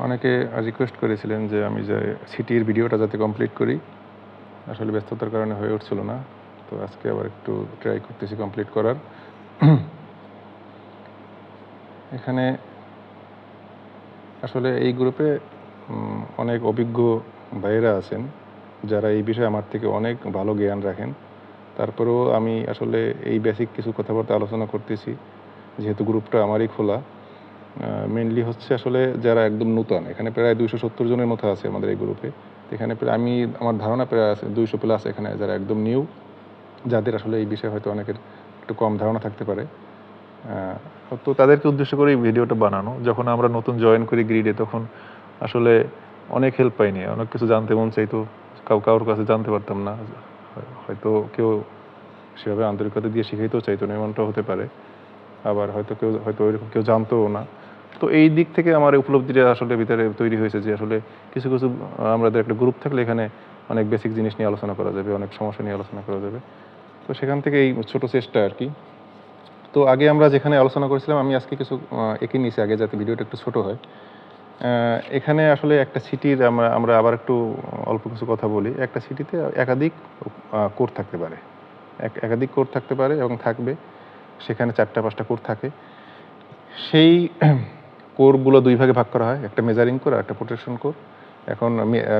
অনেকে রিকোয়েস্ট করেছিলেন যে আমি যে সিটির ভিডিওটা যাতে কমপ্লিট করি, আসলে ব্যস্ততার কারণে হয়ে উঠছিল না। তো আজকে আবার একটু ট্রাই করতেছি কমপ্লিট করার। এখানে আসলে এই গ্রুপে অনেক অভিজ্ঞ ভাইয়েরা আছেন যারা এই বিষয়ে আমার থেকে অনেক ভালো জ্ঞান রাখেন। তারপরেও আমি আসলে এই বেসিক কিছু কথাবার্তা আলোচনা করতেছি, যেহেতু গ্রুপটা আমারই খোলা। মেনলি হচ্ছে আসলে যারা একদম নূতন, এখানে প্রায় 270 জনের মতো আছে আমাদের এই গ্রুপে। এখানে প্রায় আমার ধারণা প্রায় আছে 200 প্লাস এখানে যারা একদম নিউ, যাদের আসলে এই বিষয়ে হয়তো অনেকের একটু কম ধারণা থাকতে পারে। তো তাদেরকে উদ্দেশ্য করে এই ভিডিওটা বানানো। যখন আমরা নতুন জয়েন করি গ্রিডে, তখন আসলে অনেক হেল্প পাইনি, অনেক কিছু জানতে মন চাইতো, কারোর কাছে জানতে পারতাম না, হয়তো কেউ সেভাবে আন্তরিকতা দিয়ে শিখাইতেও চাইতো না, এমনটাও হতে পারে। আবার হয়তো ওইরকম কেউ জানতোও না। তো এই দিক থেকে আমার উপলব্ধিটা আসলে ভিতরে তৈরি হয়েছে যে আসলে কিছু কিছু আমাদের একটা গ্রুপ থাকলে এখানে অনেক বেসিক জিনিস নিয়ে আলোচনা করা যাবে, অনেক সমস্যা নিয়ে আলোচনা করা যাবে। তো সেখান থেকে এই ছোট চেষ্টা আর কি। তো আগে আমরা যেখানে আলোচনা করেছিলাম, আমি আজকে কিছু এঁকে নিয়েছি আগে, যাতে ভিডিওটা একটু ছোট হয়। এখানে আসলে একটা সিটির আমরা আবার একটু অল্প কিছু কথা বলি। একটা সিটিতে একাধিক কোর থাকতে পারে, একাধিক কোর থাকতে পারে এবং থাকবে। সেখানে 4-5টা কোর থাকে। সেই কোরগুলো দুই ভাগে ভাগ করা হয়, একটা মেজারিং কোর আর একটা প্রোটেকশন কোর। এখন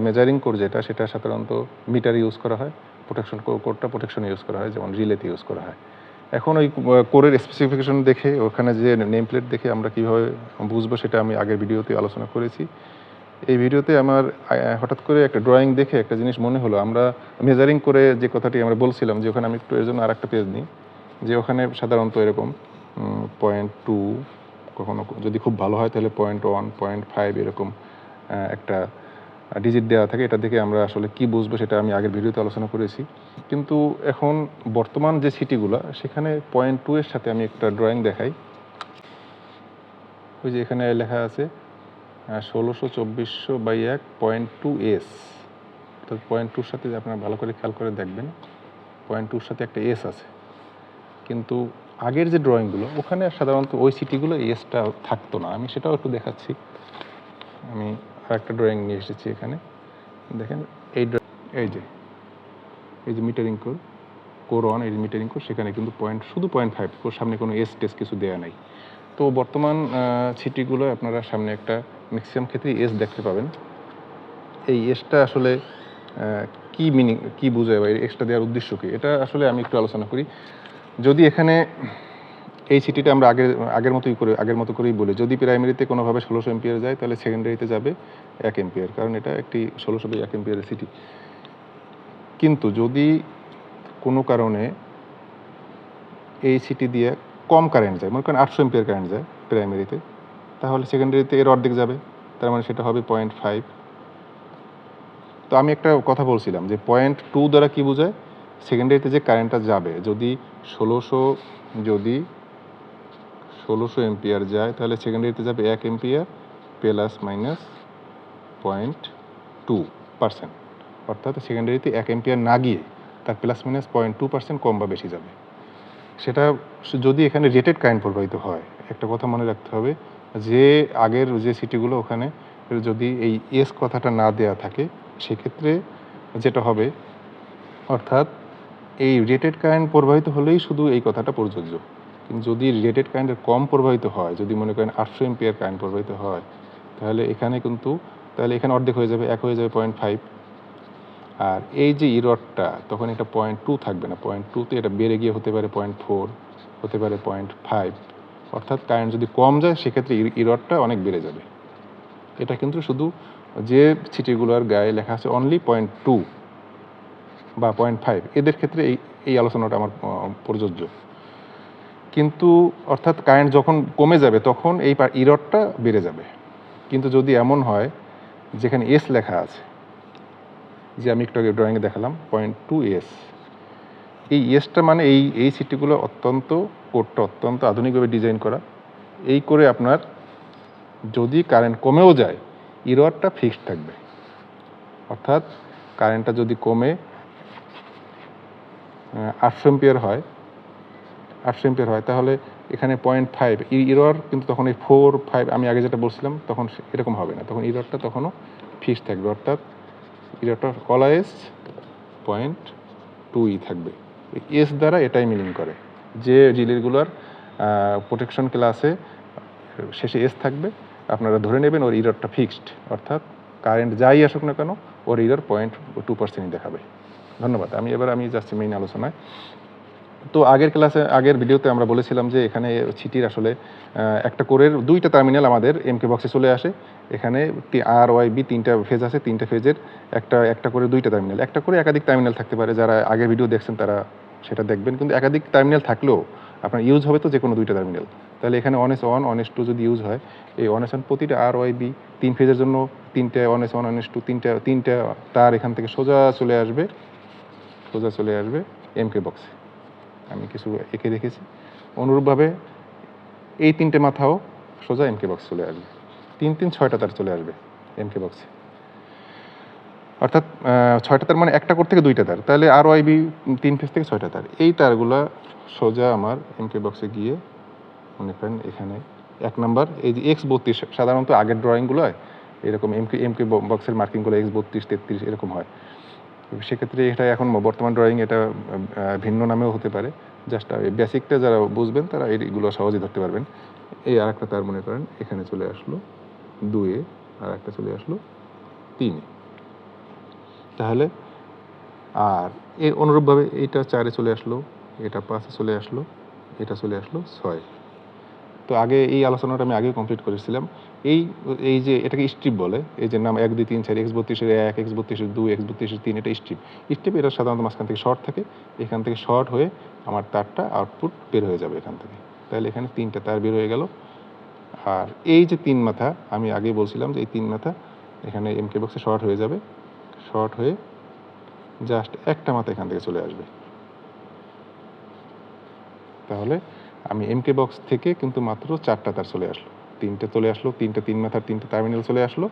মেজারিং কোর যেটা, সেটা সাধারণত মিটারে ইউজ করা হয়। কোরটা প্রোটেকশনে ইউজ করা হয়, যেমন রিলেতে ইউজ করা হয়। এখন ওই কোরের স্পেসিফিকেশন দেখে, ওখানে যে নেম প্লেট দেখে আমরা কীভাবে বুঝবো, সেটা আমি আগের ভিডিওতে আলোচনা করেছি। এই ভিডিওতে আমার হঠাৎ করে একটা ড্রয়িং দেখে একটা জিনিস মনে হলো। আমরা মেজারিং করে যে কথাটি আমরা বলছিলাম, যে ওখানে আমি একটু এর জন্য আর একটা পেজ নিই, যে ওখানে সাধারণত এরকম 0.2, কখনো যদি খুব ভালো হয় তাহলে 0.1, 0.5 এরকম একটা ডিজিট দেওয়া থাকে। এটা দেখে আমরা আসলে কি বুঝবো সেটা আমি আগের ভিডিওতে আলোচনা করেছি। কিন্তু এখন বর্তমান যে সিটিগুলো, সেখানে 0.2 এর সাথে আমি একটা ড্রয়িং দেখাই। ওই যে এখানে লেখা আছে 1600/2400/1 0.2s। তো 0.2-র সাথে আপনারা ভালো করে খেয়াল করে দেখবেন, 0.2-র সাথে একটা এস আছে। কিন্তু আগের যে ড্রয়িংগুলো, ওখানে সাধারণত ওই সিটিগুলো এসটা থাকতো না। আমি সেটাও একটু দেখাচ্ছি। আমি আর একটা ড্রয়িং নিয়ে এসেছি এখানে, দেখেন। এই যে মিটারিং কোর 1, এই মিটারিং কোর, সেখানে কিন্তু শুধু 0.5, ওর সামনে কোনো এস টেস কিছু দেওয়া নাই। তো বর্তমান সিটিগুলো আপনারা সামনে একটা ম্যাক্সিমাম ক্ষেত্রে এস দেখতে পাবেন। এই এসটা আসলে কি মিনিং, কি বোঝায়, বা এসটা দেওয়ার উদ্দেশ্য কী, এটা আসলে আমি একটু আলোচনা করি। যদি এখানে এই সিটিটা আমরা আগের মতো করেই বলি, যদি প্রাইমারিতে কোনোভাবে 1600 এম্পিয়ার যায়, তাহলে সেকেন্ডারিতে যাবে 1 এম্পিয়ার, কারণ এটা একটি 1600/1 এম্পিয়ারের সিটি। কিন্তু যদি কোনো কারণে এই সিটি দিয়ে কম কারেন্ট যায়, মনে করেন 800 এম্পিয়ার কারেন্ট যায় প্রাইমারিতে, তাহলে সেকেন্ডারিতে এর অর্ধেক যাবে, তার মানে সেটা হবে 0.5। তো আমি একটা কথা বলছিলাম যে 0.2 দ্বারা কি বোঝায়, সেকেন্ডারিতে যে কারেন্টটা যাবে, যদি 1600 এম্পিয়ার যায়, তাহলে সেকেন্ডারিতে যাবে 1 এম্পিয়ার প্লাস মাইনাস 0.2%। অর্থাৎ সেকেন্ডারিতে 1 এম্পিয়ার না গিয়ে তার প্লাস মাইনাস 0.2% কম বা বেশি যাবে। সেটা যদি এখানে রেটেড কারেন্ট প্রবাহিত হয়। একটা কথা মনে রাখতে হবে, যে আগের যে সিটিগুলো, ওখানে যদি এই এস কথাটা না দেয়া থাকে, সেক্ষেত্রে যেটা হবে, অর্থাৎ এই রেটেড কারেন্ট প্রবাহিত হলেই শুধু এই কথাটা প্রযোজ্য। কিন্তু যদি রেটেড কারেন্টের কম প্রবাহিত হয়, যদি মনে করেন 800 এম্পিয়ার কারেন্ট প্রবাহিত হয়, তাহলে এখানে অর্ধেক হয়ে যাবে, 1 হয়ে যাবে 0.5। আর এই যে ইররটা, তখন এটা 0.2 থাকবে না, 0.2তে এটা বেড়ে গিয়ে হতে পারে 0.4, হতে পারে 0.5। অর্থাৎ কারেন্ট যদি কম যায়, সেক্ষেত্রে ইররটা অনেক বেড়ে যাবে। এটা কিন্তু শুধু যে সিটিগুলোর গায়ে লেখা আছে অনলি 0.2 বা 0.5, এদের ক্ষেত্রে এই আলোচনাটা আমার প্রযোজ্য। কিন্তু অর্থাৎ কারেন্ট যখন কমে যাবে, তখন এই ইররটা বেড়ে যাবে। কিন্তু যদি এমন হয় যেখানে এস লেখা আছে, যে আমি একটু আগে ড্রয়িংয়ে দেখালাম 0.2s, এই এসটা মানে এই সিটিগুলো কোডটা অত্যন্ত আধুনিকভাবে ডিজাইন করা। এই করে আপনার যদি কারেন্ট কমেও যায়, ইররটা ফিক্সড থাকবে। অর্থাৎ কারেন্টটা যদি কমে 800 এম্পিয়ার হয়, তাহলে এখানে 0.5 ইরর, কিন্তু তখন এই 4-5 আমি আগে যেটা বলছিলাম তখন এরকম হবে না, তখন ইররটা তখনও ফিক্সড থাকবে, অর্থাৎ ইররটা অলওয়েজ 0.2 থাকবে। এস দ্বারা এটাই মিনিং করে যে রিলেগুলোর প্রোটেকশন ক্লাসে শেষে এস থাকবে, আপনারা ধরে নেবেন ওর ইররটা ফিক্সড, অর্থাৎ কারেন্ট যাই আসুক না কেন ওর ইরর 0.2% দেখাবে। ধন্যবাদ। আমি যাচ্ছি মেইন আলোচনায়। তো আগের ভিডিওতে আমরা বলেছিলাম যে এখানে সিটির আসলে একটা কোরের 2টা টার্মিনাল আমাদের এমকে বক্সে চলে আসে। এখানে আর ওয়াই বি 3টা ফেজ আছে, 3টা ফেজের একটা করে 2টা টার্মিনাল, একটা করে একাধিক টার্মিনাল থাকতে পারে। যারা আগের ভিডিও দেখছেন তারা সেটা দেখবেন, কিন্তু একাধিক টার্মিনাল থাকলেও আপনার ইউজ হবে তো যে কোনো 2টা টার্মিনাল। তাহলে এখানে 1S1 1S2 যদি ইউজ হয়, এই 1S1 প্রতিটা আর ওয়াই বি 3 ফেজের জন্য 3টে 1S1 1S2 তিনটা তার এখান থেকে সোজা চলে আসবে এমকে বক্সে। আমি কিছু এঁকে রেখেছি। অনুরূপভাবে এই 3টে মাথাও সোজা এমকে বক্স চলে আসবে, 6টা তার চলে আসবে এমকে বক্সে, অর্থাৎ 6টা তার মানে একটা কোর থেকে 2টা তার, তাহলে আর ওয়াই বি 3 ফেজ থেকে 6টা তার। এই তারগুলা সোজা আমার এমকে বক্সে গিয়ে মনে করেন এখানে 1 নাম্বার এই যে X32, সাধারণত আগের ড্রয়িংগুলো এরকম এমকে বক্সের মার্কিংগুলো X32 33 এরকম হয়। সেক্ষেত্রে এটা এখন বর্তমান ড্রয়িং এটা ভিন্ন নামেও হতে পারে। জাস্ট বেসিকটা যারা বুঝবেন তারা এইগুলো সহজেই ধরতে পারবেন। এই আর একটা তার মনে করেন এখানে চলে আসলো 2-এ, আর একটা চলে আসলো 3-এ। তাহলে আর এর অনুরূপভাবে এইটা 4-এ চলে আসলো, এটা 5-এ চলে আসলো, এটা চলে আসলো 6-এ। তো আগে এই আলোচনাটা আমি আগেও কমপ্লিট করেছিলাম। এই যে এটাকে স্ট্রিপ বলে, এই যে নাম 1 2 3 4 X32 এর 1 X32 এর 2 X32 এর 3, এটা স্ট্রিপ এটা সাধারণত মাঝখান থেকে শর্ট থাকে, এখান থেকে শর্ট হয়ে আমার তারটা আউটপুট বের হয়ে যাবে এখান থেকে। তাহলে এখানে 3টা তার বের হয়ে গেল। আর এই যে 3 মাথা আমি আগেই বলছিলাম যে এই 3 মাথা এখানে এমকে বক্সে শর্ট হয়ে যাবে, শর্ট হয়ে জাস্ট একটা মাথা এখান থেকে চলে আসবে। তাহলে আমি এমকে বক্স থেকে কিন্তু মাত্র 4টা তার চলে আসলো, 3টে চলে আসলো, 3 মাথার 3টে টার্মিনাল চলে আসলো,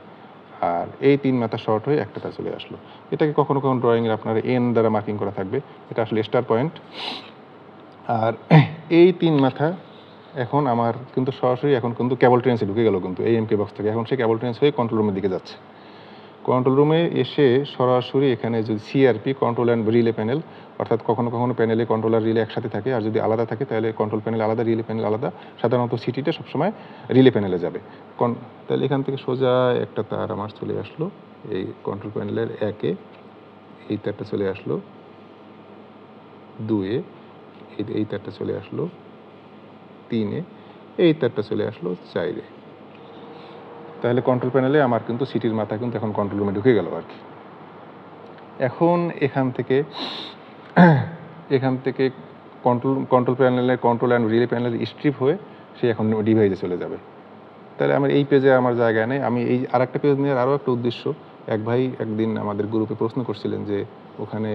আর এই 3 মাথা শর্ট হয়ে একটা তার চলে আসলো। এটাকে কখনো কখনো ড্রয়িংয়ে আপনার এন দ্বারা মার্কিং করা থাকবে, এটা আসলে স্টার পয়েন্ট। আর এই 3 মাথা এখন আমার কিন্তু সরাসরি এখন কিন্তু কেবল ট্রেন্সে ঢুকে গেল, কিন্তু এই এমকে বক্স থেকে এখন সে কেবল ট্রেন্স হয়ে কন্ট্রোল রুমের দিকে যাচ্ছে। কন্ট্রোল রুমে এসে সরাসরি এখানে যদি CRP control and relay panel, অর্থাৎ কখনো কখনো প্যানেলে কন্ট্রোল আর রিলে একসাথে থাকে, আর যদি আলাদা থাকে তাহলে কন্ট্রোল প্যানেল আলাদা রিলে প্যানেল আলাদা। সাধারণত সিটিটা সবসময় রিলে প্যানেলে যাবে। তাহলে এখান থেকে সোজা একটা তার আমার চলে আসলো এই কন্ট্রোল প্যানেলের 1-এ, এই তারটা চলে আসলো 2-এ, এই তারটা চলে আসলো 3-এ, এই তারটা চলে আসলো 4-এ। তাহলে কন্ট্রোল প্যানেলে আমার কিন্তু সিটির মাথা কিন্তু এখন কন্ট্রোল রুমে ঢুকে গেল আর কি। এখন এখান থেকে কন্ট্রোল প্যানেলের কন্ট্রোল অ্যান্ড রিলে প্যানেলের স্ট্রিপ হয়ে সে এখন ডিভাইসে চলে যাবে। তাহলে আমার এই পেজে আমার জায়গায় নেই। আমি এই আরেকটা পেজ নেওয়ার আরও একটা উদ্দেশ্য, এক ভাই একদিন আমাদের গ্রুপে প্রশ্ন করছিলেন যে ওখানে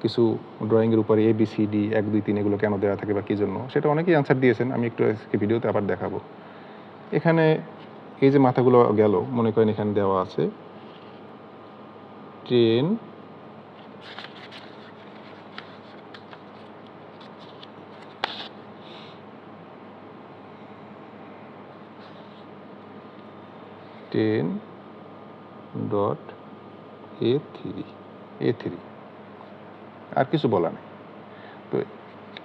কিছু ড্রয়িংয়ের উপরে ABCD 1 2 3 এগুলো কেন দেওয়া থাকে বা কী জন্য, সেটা অনেকেই অ্যান্সার দিয়েছেন। আমি একটু ভিডিওতে আবার দেখাবো। এখানে এই যে মাথাগুলো গেল, মনে করেন এখানে দেওয়া আছে 10 10.A3 আর কিছু বলা নেই। তো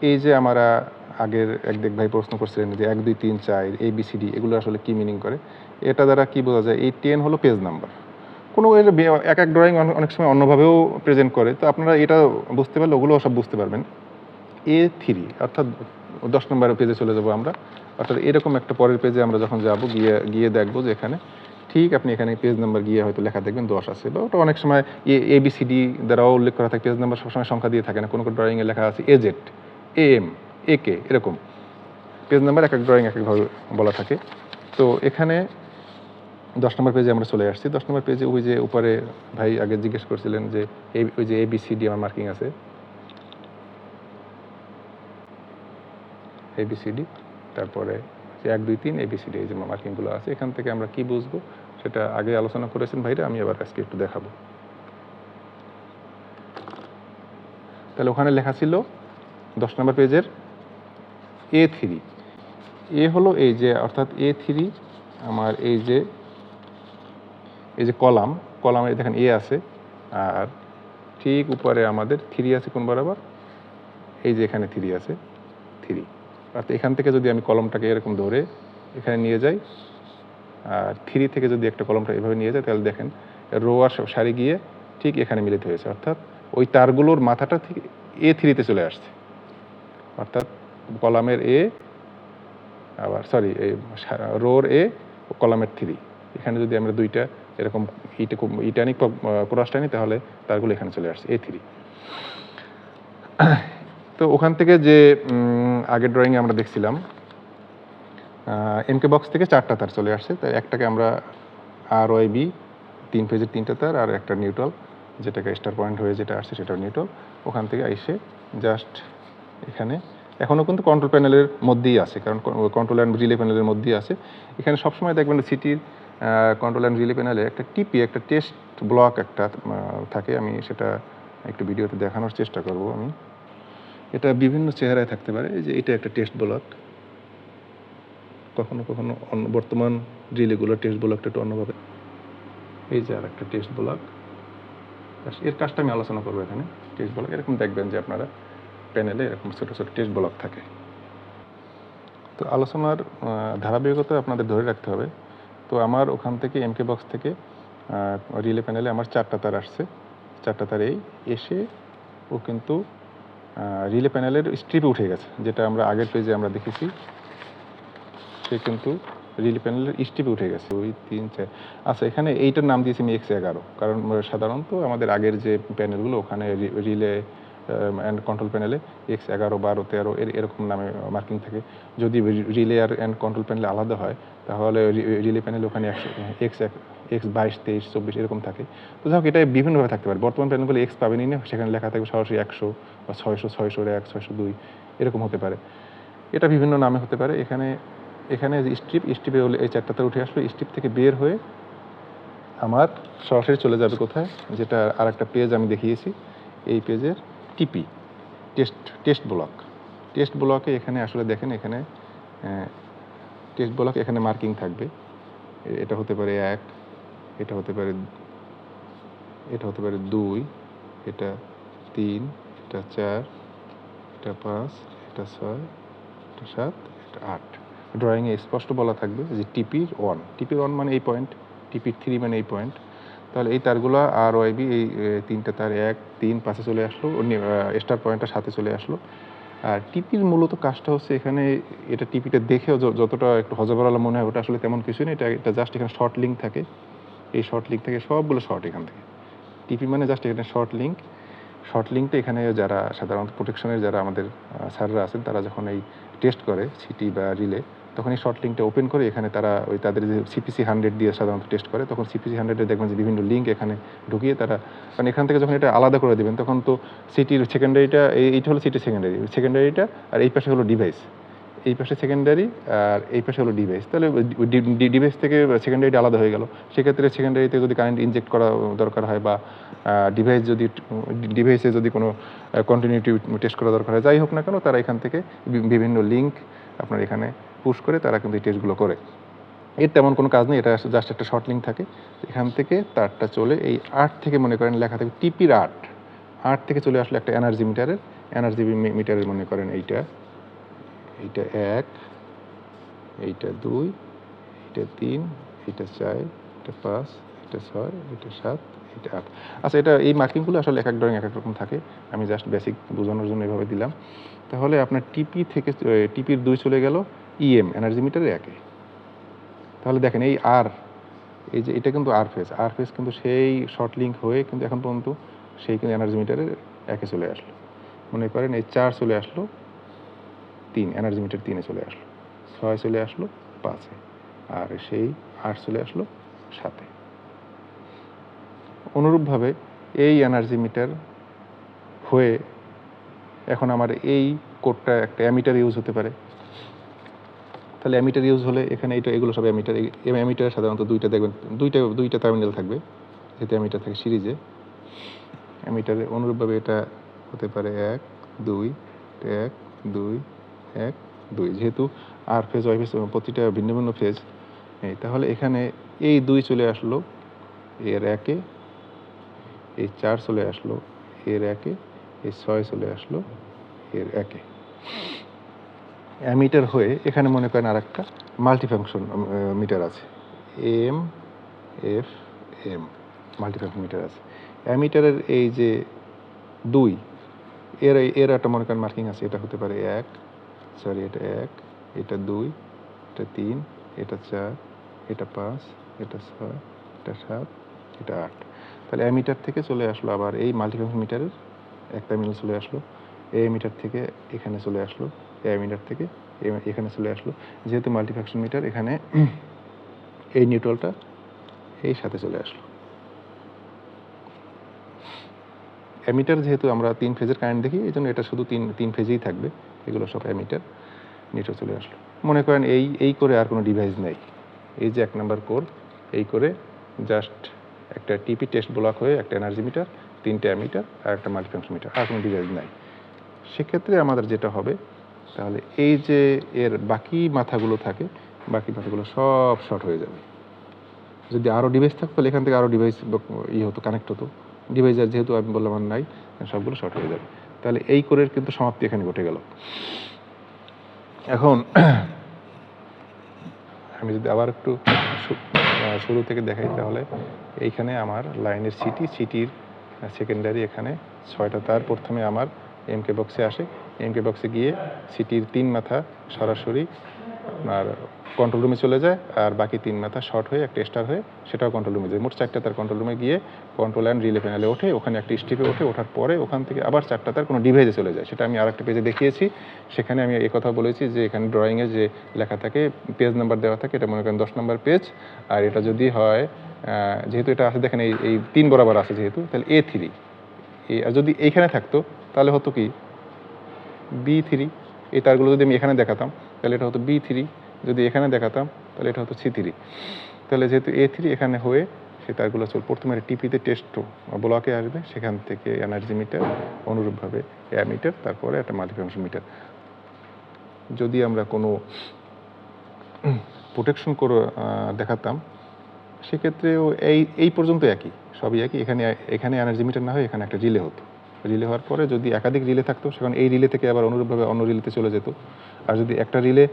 এই যে আমরা আগের এক ভাই প্রশ্ন করছিলেন যে 1 2 3 4 ABCD এগুলো আসলে কি মিনিং করে, এটা দ্বারা কি বোঝা যায়? এই 10 হলো পেজ নাম্বার। কোনো এক ড্রয়িং অনেক সময় অন্যভাবেও প্রেজেন্ট করে, তো আপনারা এটা বুঝতে পারলে ওগুলোও সব বুঝতে পারবেন। A3 অর্থাৎ 10 নম্বরের পেজে চলে যাব আমরা, অর্থাৎ এরকম একটা পরের পেজে আমরা যখন যাব গিয়ে দেখবো যে এখানে ঠিক আপনি এখানে পেজ নাম্বার গিয়ে হয়তো লেখা দেখবেন 10 আছে, বা ওটা অনেক সময় ABCD দ্বারাও উল্লেখ করা থাকে। পেজ নাম্বার সবসময় সংখ্যা দিয়ে থাকে না, কোনো ড্রয়িংয়ে লেখা আছে AZ AM AK এরকম পেজ নাম্বার এক ড্রয়িং এক একভাবে বলা থাকে। তো এখানে 10 নম্বর পেজে আমরা চলে আসছি। 10 নম্বর পেজে ওই যে উপরে ভাই আগে জিজ্ঞেস করছিলেন যে ওই যে ABCD আমার মার্কিং আছে, ABCD, তারপরে 1 2 3 ABCD এই যে মার্কিংগুলো আছে, এখান থেকে আমরা কি বুঝবো সেটা আগে আলোচনা করেছেন ভাইরা, আমি আবার আজকে একটু দেখাবো। তাহলে ওখানে লেখা ছিল 10 নম্বর পেজের A3 এ হলো এই যে অর্থাৎ A3 আমার এই যে কলামে দেখেন এ আছে, আর ঠিক উপরে আমাদের 3 আছে কোন বরাবর, এই যে এখানে 3 আছে, 3 অর্থাৎ এখান থেকে যদি আমি কলমটাকে এরকম ধরে এখানে নিয়ে যাই, আর 3 থেকে যদি একটা কলমটা এভাবে নিয়ে যাই, তাহলে দেখেন রো আর সারি গিয়ে ঠিক এখানে মিলিত হয়েছে, অর্থাৎ ওই তারগুলোর মাথাটা ঠিক A3-তে চলে আসছে, অর্থাৎ কলামের এ আবার সরি এই রোর এ ও কলামের 3, এখানে যদি আমরা দুইটা এরকম ইটানিক ক্রসটা নিই, তাহলে তারগুলো এখানে চলে আসছে A3। তো ওখান থেকে যে আগের ড্রয়িংয়ে আমরা দেখছিলাম এমকে বক্স থেকে 4টা তার চলে আসছে, তাই একটাকে আমরা RYB 3 ফেজের 3টা তার, আর একটা নিউট্রাল যেটাকে স্টার পয়েন্ট হয়ে যেটা আসছে সেটাও নিউট্রাল, ওখান থেকে এসে জাস্ট এখানে এখনও কিন্তু কন্ট্রোল প্যানেলের মধ্যেই আছে, কারণ কন্ট্রোল অ্যান্ড রিলে প্যানেলের মধ্যেই আছে। এখানে সবসময় দেখবেন সিটির কন্ট্রোল অ্যান্ড রিলে প্যানেলে একটা একটা টেস্ট ব্লক একটা থাকে, আমি সেটা একটু ভিডিওতে দেখানোর চেষ্টা করব। আমি এটা বিভিন্ন চেহারায় থাকতে পারে, এই যে এটা একটা টেস্ট ব্লক, কখনো কখনো বর্তমান রিলেগুলো টেস্ট ব্লকটা একটু অন্যভাবে, এই যে আর একটা টেস্ট ব্লক, এর কাজটা আমি আলোচনা করবো এখানে। টেস্ট ব্লক এরকম দেখবেন যে আপনারা প্যানেলে এরকম ছোটো ছোটো টেস্ট ব্লক থাকে। তো আলোচনার ধারাবাহিকতা আপনাদের ধরে রাখতে হবে। তো আমার ওখান থেকে এমকে বক্স থেকে রিলে প্যানেলে আমার 4টা তার আসছে, 4টা তার এই এসে ও কিন্তু রিলে প্যানেলের স্ট্রিপে উঠে গেছে, যেটা আমরা আগের পেজে আমরা দেখেছি, সে কিন্তু রিলে প্যানেলের স্ট্রিপে উঠে গেছে 2 3 4। আচ্ছা, এখানে এইটার নাম দিয়েছি আমি X11, কারণ সাধারণত আমাদের আগের যে প্যানেলগুলো ওখানে রিলে অ্যান্ড কন্ট্রোল প্যানেলে X11 12 13 এরকম নামে মার্কিং থাকে। যদি রিলে আর অ্যান্ড কন্ট্রোল প্যানেলে আলাদা হয়, তাহলে রিলে প্যানেলে ওখানে X22 23 24 এরকম থাকে। তো যাই হোক, এটা বিভিন্নভাবে থাকতে পারে। বর্তমান প্যানেলগুলো X পাবেনই না, সেখানে লেখা থাকবে সরাসরি 100 বা 600 601 602 এরকম হতে পারে, এটা বিভিন্ন নামে হতে পারে। এখানে যে স্ট্রিপে হলে এই 4টা তার উঠে আসলো, স্ট্রিপ থেকে বের হয়ে আমার সরাসরি চলে যাবে কোথায়, যেটা আর একটা পেজ আমি দেখিয়েছি, এই পেজের টিপি টেস্ট ব্লকে এখানে আসলে দেখেন, এখানে টেস্ট ব্লক এখানে মার্কিং থাকবে, এটা হতে পারে 1, এটা হতে পারে 2, এটা 3, এটা 4, এটা 5, এটা 6, এটা 7, এটা 8। ড্রয়িংয়ে স্পষ্ট বলা থাকবে যে টিপির 1 মানে এই পয়েন্ট, টিপির 3 মানে এই পয়েন্ট। তাহলে এই তারগুলো RYB এই 3টা তার 1 3 5-এ চলে আসলো, স্টার পয়েন্টটা 7-এ চলে আসলো। আর টিপির মূলত কাজটা হচ্ছে এখানে, এটা টিপিটা দেখেও যতটা একটু হজবরলা মনে হয়, ওটা আসলে তেমন কিছুই না, এটা জাস্ট এখানে শর্ট লিঙ্ক থাকে, এই শর্ট লিঙ্ক থেকে সবগুলো শর্ট এখান থেকে। টিপি মানে জাস্ট এখানে শর্ট লিঙ্কটা এখানে যারা সাধারণত প্রোটেকশনের যারা আমাদের স্যাররা আছেন, তারা যখন এই টেস্ট করে সিটি বা রিলে, তখন এই শর্ট লিঙ্কটা ওপেন করে এখানে তারা তাদের যে CPC 100 দিয়ে সাধারণত টেস্ট করে, তখন CPC 100-এ দেখবেন যে বিভিন্ন লিঙ্ক এখানে ঢুকিয়ে তারা, কারণ এখান থেকে যখন এটা আলাদা করে দেবেন, তখন তো সিটির সেকেন্ডারিটা, এইটা হলো সিটির সেকেন্ডারিটা, আর এই পাশে হলো ডিভাইস, এই পাশে সেকেন্ডারি আর এই পাশে হলো ডিভাইস, তাহলে ডিভাইস থেকে সেকেন্ডারিটা আলাদা হয়ে গেল। সেক্ষেত্রে সেকেন্ডারিতে যদি কারেন্ট ইনজেক্ট করা দরকার হয়, বা ডিভাইসে যদি কোনো কন্টিনিউটি টেস্ট করা দরকার হয়, যাই হোক না কেন, তারা এখান থেকে বিভিন্ন লিঙ্ক আপনার এখানে পুশ করে তারা কিন্তু এই টেস্টগুলো করে। এর তেমন কোনো কাজ নেই, এটা জাস্ট একটা শর্ট লিঙ্ক থাকে। এখান থেকে তারটা চলে এই 8 থেকে, মনে করেন লেখা থাকে টিপির 8 থেকে চলে আসলে একটা এনার্জি মিটারের মনে করেন এইটা 1, এইটা 2, এইটা 3, এইটা 4, এটা 5, এটা 6, এটা 7, এটা 8। আচ্ছা, এটা এই মার্কিংগুলো আসলে এক এক ড্রয়িং এক এক রকম থাকে, আমি জাস্ট বেসিক বোঝানোর জন্য এভাবে দিলাম। তাহলে আপনার টিপি থেকে টিপির 2 চলে গেল এনার্জি মিটারের 1-এ। তাহলে দেখেন এই এই যে এটা কিন্তু আর ফেজ কিন্তু সেই শর্ট লিঙ্ক হয়ে কিন্তু এখন পর্যন্ত সেই কিন্তু এনার্জি মিটারের 1-এ চলে আসলো। মনে করেন এই 4 চলে আসলো 3, এনার্জি মিটার 3-এ চলে আসলো, 6 চলে আসলো 5-এ, আর সেই 8 চলে আসলো 7-এ। অনুরূপভাবে এই এনার্জি মিটার হয়ে এখন আমার এই কোডটা একটা অ্যামিটার ইউজ হতে পারে। তাহলে অ্যামিটার ইউজ হলে এখানে এগুলো সব অ্যামিটার সাধারণত দুইটা দেখবেন, দুইটা টার্মিনাল থাকবে, যেহেতু অ্যামিটার থাকে সিরিজে। অ্যামিটারে অনুরূপভাবে এটা হতে পারে 1 2, 1 2 1 2, যেহেতু আর ফেজ ওয়াই ফেজ প্রতিটা ভিন্ন ভিন্ন ফেজ, তাহলে এখানে এই 2 চলে আসলো এর 1-এ, এই 4 চলে আসলো এর 1-এ, এই 6 চলে আসলো এর 1-এ। অ্যামিটার হয়ে এখানে মনে করেন আরেকটা মাল্টিফাংশন মিটার আছে, M F M multifunction meter আছে। অ্যামিটারের এই যে 2 এর একটা মনে করেন মার্কিং আছে, এটা হতে পারে 1, সরি এটা 1, এটা 2, এটা 3, এটা 4, এটা 5, এটা 6, এটা 7, এটা 8। তাহলে অ্যামিটার থেকে চলে আসলো আবার এই মাল্টিফাংশন মিটারের একটা মিটার চলে আসলো, এই মিটার থেকে এখানে চলে আসলো, এই মিটার থেকে এখানে চলে আসলো। যেহেতু মাল্টিফাংশন মিটার, এখানে এই নিউট্রালটা এই সাথে চলে আসলো। অ্যামিটার যেহেতু আমরা 3 ফেজের কারেন্ট দেখি, এই জন্য এটা শুধু 3 ফেজেই থাকবে, এগুলো সব অ্যামিটার। নিউট্রাল চলে আসলো। মনে করেন এই করে আর কোনো ডিভাইস নেই, এই যে 1 নাম্বার কোর, এই করে জাস্ট একটা টিপি টেস্ট ব্লক হয়ে একটা এনার্জি মিটার, 3টে অ্যামিটার আর একটা মাল্টিফাংশন মিটার, আর কোনো ডিভাইস নাই। সেক্ষেত্রে আমাদের যেটা হবে, তাহলে এই যে এর বাকি মাথাগুলো থাকে, বাকি মাথাগুলো সব শর্ট হয়ে যাবে। যদি আরও ডিভাইস থাকতো তাহলে এখান থেকে আরও ডিভাইস হতো, কানেক্ট হতো। ডিভাইস আর যেহেতু আমি বললাম আর নাই, সবগুলো শর্ট হয়ে যাবে। তাহলে এই কোরের কিন্তু সমাপ্তি এখানে ঘটে গেল। এখন আমি যদি আবার একটু শুরু থেকে দেখাই, তাহলে এইখানে আমার লাইনের সিটির সেকেন্ডারি এখানে 6টা তার প্রথমে আমার এমকে বক্সে আসে, এমকে বক্সে গিয়ে সিটির 3 মাথা সরাসরি আপনার কন্ট্রোল রুমে চলে যায়, আর বাকি 3 মাথা শর্ট হয়ে একটা স্টার হয়ে সেটাও কন্ট্রোল রুমে যায়। মোট 4টা তার কন্ট্রোল রুমে গিয়ে কন্ট্রোল অ্যান্ড রিলে প্যানেলে ওঠে, ওখানে একটা স্টিপে ওঠে, ওঠার পরে ওখান থেকে আবার 4টা তার কোনো ডিভাইসে চলে যায়। সেটা আমি আরেকটা পেজে দেখিয়েছি। সেখানে আমি এই কথা বলেছি যে এখানে ড্রয়িংয়ে যে লেখা থাকে, পেজ নাম্বার দেওয়া থাকে, এটা মনে করেন 10 নম্বর পেজ। আর এটা যদি হয়, যেহেতু এটা আছে দেখেন এই 3 বরাবর আছে যেহেতু, তাহলে A3। আর যদি এইখানে থাকতো তাহলে হতো কি B3। এই তারগুলো যদি আমি এখানে দেখাতাম তাহলে এটা হতো B3, যদি এখানে দেখাতাম তাহলে এটা হতো C3। তাহলে যেহেতু A3 এখানে হয়ে সেই তারগুলো প্রথমে টিপিতে টেস্ট ব্লকে আসবে, সেখান থেকে এনার্জি মিটার, অনুরূপভাবে অ্যামিটার, তারপরে একটা মাল্টিফাংশন মিটার। যদি আমরা কোনো প্রোটেকশন করে দেখাতাম, সেক্ষেত্রেও এই পর্যন্ত একই, সবই একই। এখানে এনার্জি মিটার না হয় এখানে একটা রিলে হতো। রিলে হওয়ার পরে যদি একাধিক রিলে থাকতো, সেখানে এই রিলে থেকে আবার অনুরূপভাবে অন্য রিলেতে চলে যেত। আর যদি একটা রিলে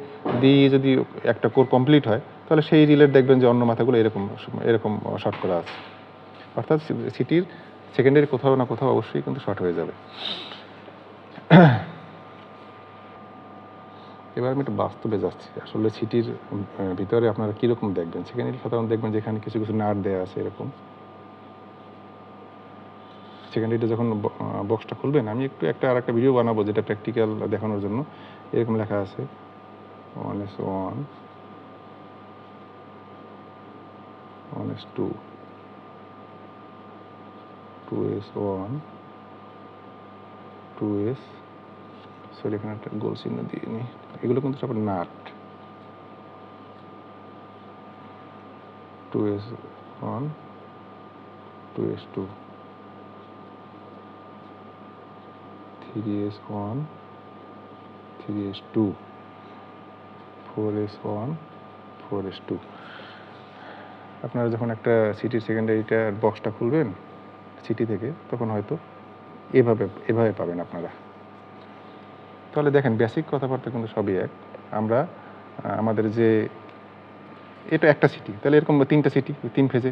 দিয়ে যদি একটা কোর কমপ্লিট হয়, তাহলে সেই রিলের দেখবেন যে অন্য মাথাগুলো এরকম শর্ট করা আছে। অর্থাৎ সিটির সেকেন্ডারি কোথাও না কোথাও অবশ্যই কিন্তু শর্ট হয়ে যাবে। এবার আমি একটু বাস্তবে যাচ্ছি। আসলে সিটির ভিতরে আপনারা কীরকম দেখবেন, সেকেন্ডারি সাধারণত দেখবেন যে এখানে কিছু নাট দেওয়া আছে এরকম। সেকেন্ডারিটা যখন বক্সটা খুলবেন, আমি একটা আর একটা ভিডিও বানাবো যেটা প্র্যাকটিক্যাল দেখানোর জন্য। এরকম লেখা আছে 1S1, 1S2, 2S1, 2S, sorry এখানে একটা গোল চিহ্ন দিয়ে নি, এগুলো কিন্তু সব nut. 2S1, 2S2, 3S1, 3S2, 4S1, 4S2। আপনারা যখন একটা সিটির সেকেন্ডারিটার বক্সটা খুলবেন সিটি থেকে, তখন হয়তো এভাবে পাবেন আপনারা। তাহলে দেখেন বেসিক কথাবার্তা কিন্তু সবই এক। আমরা আমাদের যে এটা একটা সিটি, তাহলে এরকম 3টা সিটি 3 ফেজে,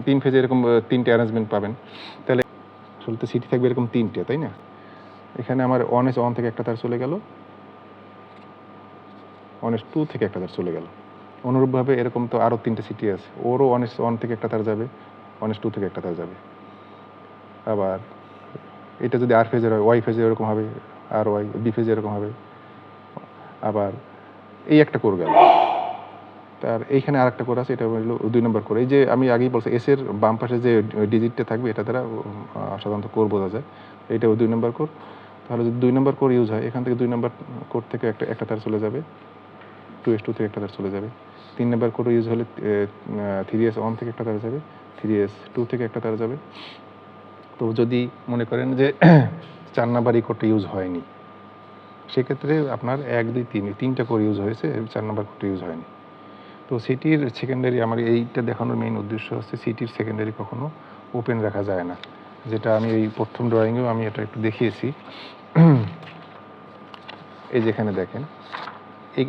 তিন ফেজে এরকম 3টে অ্যারেঞ্জমেন্ট পাবেন। তাহলে আসলে তো সিটি থাকবে এরকম 3টে, তাই না? এখানে আমার 1S1 থেকে একটা তার চলে গেল, 1S2 থেকে একটা তার চলে গেল। অনুরূপভাবে এরকম তো আরও 3টে সিটি আছে, ওরও 1S1 থেকে একটা তার যাবে, 1S2 থেকে একটা তার যাবে। আবার এটা যদি আর ফেজের হয়, ওয়াই ফেজে এরকম হবে, আর ওয়াই বি ফেজে এরকম হবে। আবার এই একটা কোর গেল, তার এইখানে আর একটা কোর আছে, এটা হলো 2 নম্বর কোর। এই যে আমি আগেই বলছি এসের বাম পাশে যে ডিজিটটা থাকবে, এটা দ্বারা সাধারণত কোর বোঝা যায়। এইটাও 2 নম্বর কোর। তাহলে যদি 2 নম্বর কোর ইউজ হয়, এখান থেকে 2 নম্বর কোর থেকে একটা তার চলে যাবে, 2S2 থেকে একটা তার চলে যাবে। 3 নম্বর কোর ইউজ হলে 3S1 থেকে একটা তার যাবে, 3S2 থেকে একটা তার যাবে। তো যদি মনে করেন যে 4 নাম্বার এই কোডটা ইউজ হয়নি, সেক্ষেত্রে আপনার 1, 2, 3 তিনটা কোর ইউজ হয়েছে, 4 নম্বর কোরটা ইউজ হয়নি। তো সিটির সেকেন্ডারি আমার এইটা দেখানোর মেইন উদ্দেশ্য হচ্ছে সিটির সেকেন্ডারি কখনো ওপেন রাখা যায় না, যেটা আমি এই প্রথম ড্রয়িংয়েও আমি এটা একটু দেখিয়েছি। এই যেখানে দেখেন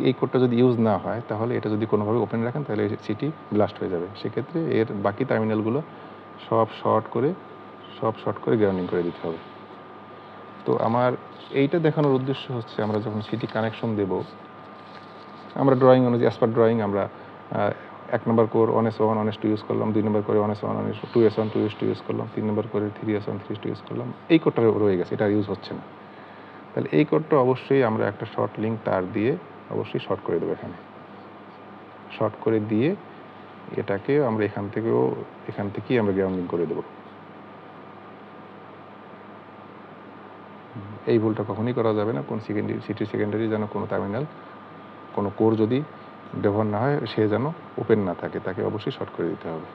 এই কোডটা যদি ইউজ না হয় তাহলে এটা যদি কোনোভাবে ওপেন রাখেন তাহলে সিটি ব্লাস্ট হয়ে যাবে। সেক্ষেত্রে এর বাকি টার্মিনালগুলো সব শর্ট করে গ্রাউন্ডিং করে দিতে হবে। তো আমার এইটা দেখানোর উদ্দেশ্য হচ্ছে আমরা যখন সিটি কানেকশন দেব, আমরা ড্রয়িং অনুযায়ী অ্যাজ পার ড্রয়িং আমরা 1 নম্বর কোর 1S1 1S2 ইউজ করলাম, 2 নম্বর করে 1S1 2S1 2S2 ইউজ করলাম, 3 নম্বর করে 3S1 3S2 ইউজ করলাম। এই কোডটা রয়ে গেছে, এটা ইউজ হচ্ছে না। তাহলে এই কোডটা অবশ্যই আমরা একটা শর্ট লিঙ্ক তার দিয়ে অবশ্যই শর্ট করে দেবো। এখানে শর্ট করে দিয়ে এটাকে আমরা এখান থেকেই আমরা গ্রাউন্ডিং করে দেবো। এই ভুলটা কখনোই করা যাবে না। কোন সিটির সেকেন্ডারি যেন কোনো টার্মিনাল কোনো কোর যদি ব্যবহার না হয় সে যেন ওপেন না থাকে, তাকে অবশ্যই শর্ট করে দিতে হবে।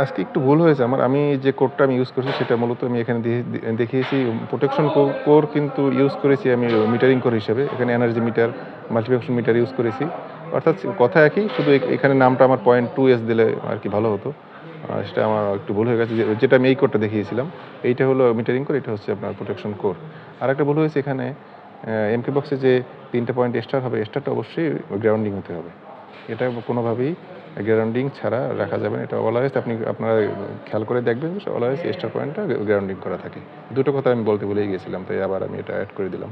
আজকে একটু ভুল হয়েছে আমার। আমি যে কোডটা আমি ইউজ করছি সেটা মূলত আমি এখানে দেখিয়েছি প্রোটেকশন কোর, কিন্তু ইউজ করেছি আমি মিটারিং কোর হিসেবে। এখানে energy meter multifunction metre use করেছি, অর্থাৎ কথা একই, শুধু এখানে নামটা আমার 0.2S দিলে আর কি ভালো হতো। সেটা আমার একটু ভুল হয়ে গেছে। যেটা আমি এই কোডটা দেখিয়েছিলাম এইটা হলো মিটারিং কোর, এটা হচ্ছে আপনার প্রোটেকশন কোর। আর একটা ভুল হয়েছে, এখানে এমকে বক্সে যে 3টা পয়েন্ট স্টার হবে, স্টারটা অবশ্যই গ্রাউন্ডিং হতে হবে। এটা কোনোভাবেই গ্রাউন্ডিং ছাড়া রাখা যাবে না। এটা অলওয়েজ আপনারা খেয়াল করে দেখবেন যে অলওয়েজ স্টার পয়েন্টটা গ্রাউন্ডিং করা থাকে। দুটো কথা আমি বলতে ভুলেই গেছিলাম, তাই আবার আমি এটা অ্যাড করে দিলাম।